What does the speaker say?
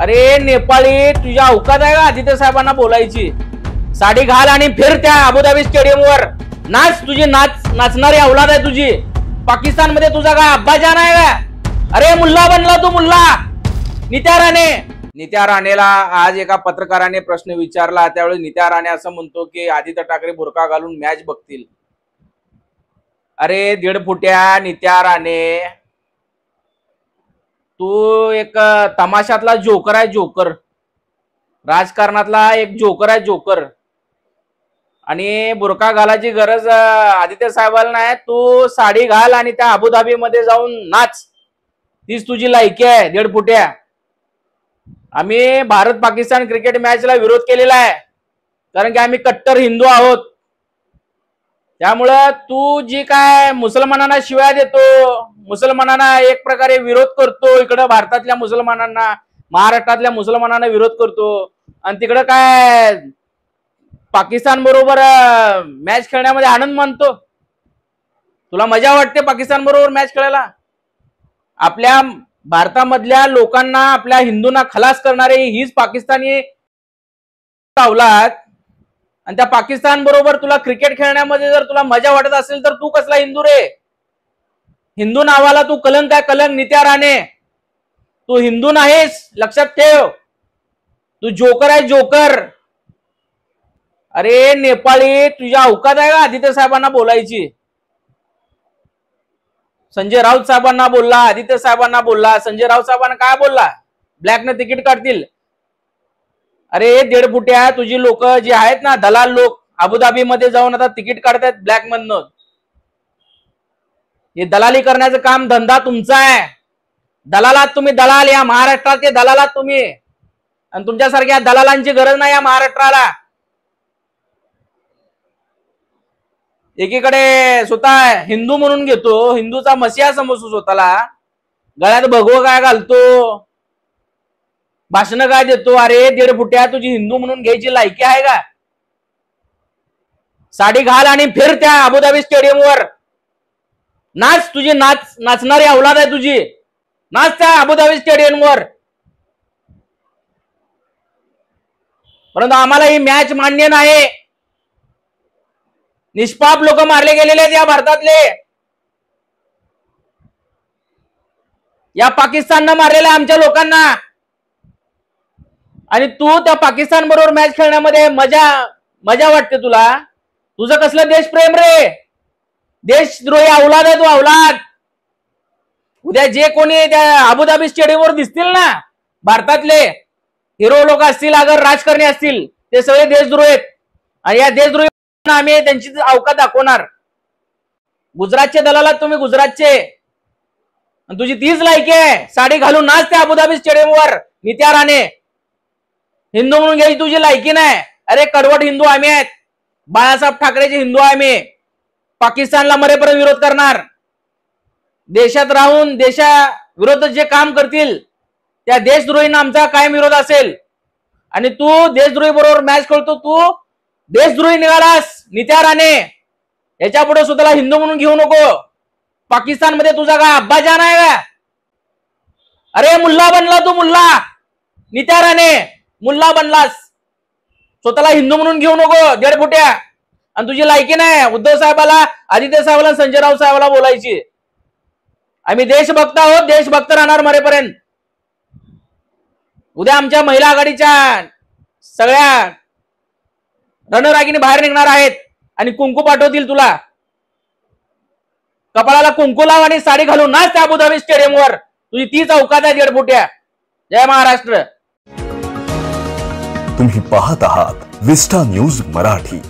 अरे नेपाळी, तुझ्या अवकात आहे का आदित्य साहेबांना बोलायची? साडी घाल आणि फिर त्या अबुधाबी स्टेडियमवर नाच. तुझी नाचणारी औलाद आहे तुझी. पाकिस्तान मध्ये तुझा काय अब्बाजान आहे का? अरे मुल्ला बनला तू, मुल्ला. नित्या राणेला आज एका पत्रकाराने प्रश्न विचारला, त्यावेळी नित्या राणे असं म्हणतो की आदित्य ठाकरे बुरका घालून मॅच बघतील. अरे 1.5 फुट्या नित्या राणे, तू एक तमाशातला जोकर आहे, जोकर. राजकारणातला एक जोकर आहे, जोकर. आणि बुरका घालायची गरज आदित्य साहेबांना नाही. तू साडी घाल आणि त्या अबुधाबी मध्ये जाऊन नाच. तीच तुझी लायकी आहे 1.5 फुट्या. आम्ही भारत पाकिस्तान क्रिकेट मॅचला विरोध केलेला आहे, कारण की आम्ही कट्टर हिंदू आहोत. त्यामुळं तू जी काय मुसलमानांना शिव्या देतो, मुसलमानांना एक प्रकारे विरोध करतो, इकडं भारतातल्या मुसलमानांना, महाराष्ट्रातल्या मुसलमानांना विरोध करतो, आणि तिकडं काय पाकिस्तान बरोबर मॅच खेळण्यामध्ये आनंद मानतो. तुला मजा वाटते पाकिस्तान बरोबर मॅच खेळायला? आपल्या भारतामधल्या लोकांना, आपल्या हिंदूंना खलास करणारे हीच पाकिस्तानी औलाद. आणि त्या पाकिस्तान बरोबर तुला क्रिकेट खेळण्यामध्ये जर तुला मजा वाटत असेल तर तू कसला हिंदू रे? हिंदू नावाला तू कलंक आहे, कलंक. नित्या राणे, तू हिंदू नाहीस, लक्षात ठेव. तू जोकर आहे, जोकर. अरे नेपाळी, तुझ्या अवकात आहे का आदित्य साहेबांना बोलायची? संजय राऊत साहेबांना बोलला, आदित्य साहेबांना बोलला. संजय राऊत साहेबांना काय बोलला? ब्लॅकने तिकीट काढतील. अरे 1.5 फुट्या, तुझी लोक जी आहेत ना, दलाल लोक, अबुधाबी मध्ये जाऊन आता तिकीट काढतायत ब्लॅक मधनं. हे दलाली करण्याचं काम धंदा तुमचा आहे. दलालात तुम्ही, दलाल. या महाराष्ट्राचे दलालात तुम्ही, आणि तुमच्यासारख्या दलालांची गरज नाही या महाराष्ट्राला. एकीकडे स्वतः हिंदू म्हणून घेतो, हिंदूचा मसिहा समजतो स्वतःला, गळ्यात भगवं काय घालतो, भाषण काय देतो. अरे 1.5 फुट्या, तुझी हिंदू म्हणून घ्यायची लायकी आहे का? साडी घाल आणि फिर त्या अबुधाबी स्टेडियमवर नाच. तुझी नाचणारी औलाद आहे तुझी. नाच त्या अबुधाबी स्टेडियमवर. परंतु आम्हाला ही मॅच मान्य नाही. निष्पाप लोक मारले गेलेले आहेत या भारतातले. या पाकिस्ताननं मारलेल्या आमच्या लोकांना. आणि तू त्या पाकिस्तान बरोबर मॅच खेळण्यामध्ये मजा वाटते तुला? तुझं कसलं देशप्रेम रे? देशद्रोही औलाद आहे तू, औलाद. उद्या जे कोणी त्या अबुधाबी स्टेडियमवर दिसतील ना, भारतातले हिरो लोक असतील, अगर राजकारणी असतील, ते सगळे देशद्रोही आहेत. आणि या देशद्रोही आम्ही त्यांची अवकात दाखवणार. गुजरातचे दलालात तुम्ही, गुजरातचे. तुझी तीच लायकी आहे, साडी घालून नाच त्या अबुधाबी स्टेडियमवर. नित्या राणे, हिंदू म्हणून घ्यायची तुझी लायकी नाही. अरे कडवट हिंदू आम्ही आहेत. बाळासाहेब ठाकरेचे हिंदू आहे आम्ही. पाकिस्तानला मरेपर्यंत विरोध करणार. देशात राहून देशाविरोधात जे काम करतील त्या देशद्रोहींना आमचा कायम विरोध असेल. आणि तू देशद्रोही बरोबर मॅच खेळतो, तू देशद्रोही निघालास नित्या राणे. याच्या पुढे स्वतःला हिंदू म्हणून घेऊ नको. पाकिस्तान मध्ये तुझा काय अब्बाजान आहे का? अरे मुल्ला बनला तू, मुल्ला. नित्या राणे, मुल्ला बनलास. स्वतःला हिंदू म्हणून घेऊ नको 1.5 फुट्या. आणि तुझी लायकी नाही उद्धव साहेबाला, आदित्य साहेबाला, संजय राऊत साहेबाला बोलायची. आम्ही देशभक्त आहोत, देशभक्त राहणार मरेपर्यंत. उद्या आमच्या महिला आघाडीच्या सगळ्या रणरागिणी बाहेर निघणार आहेत आणि कुंकू पाठवतील तुला. कपाळाला कुंकू लाव आणि साडी घालून नाच त्या अबुधाबी स्टेडियमवर. तुझी तीच अवकात आहे 1.5 फुट्या. जय महाराष्ट्र. तुम्ही पाहत आहात विस्टा न्यूज मराठी.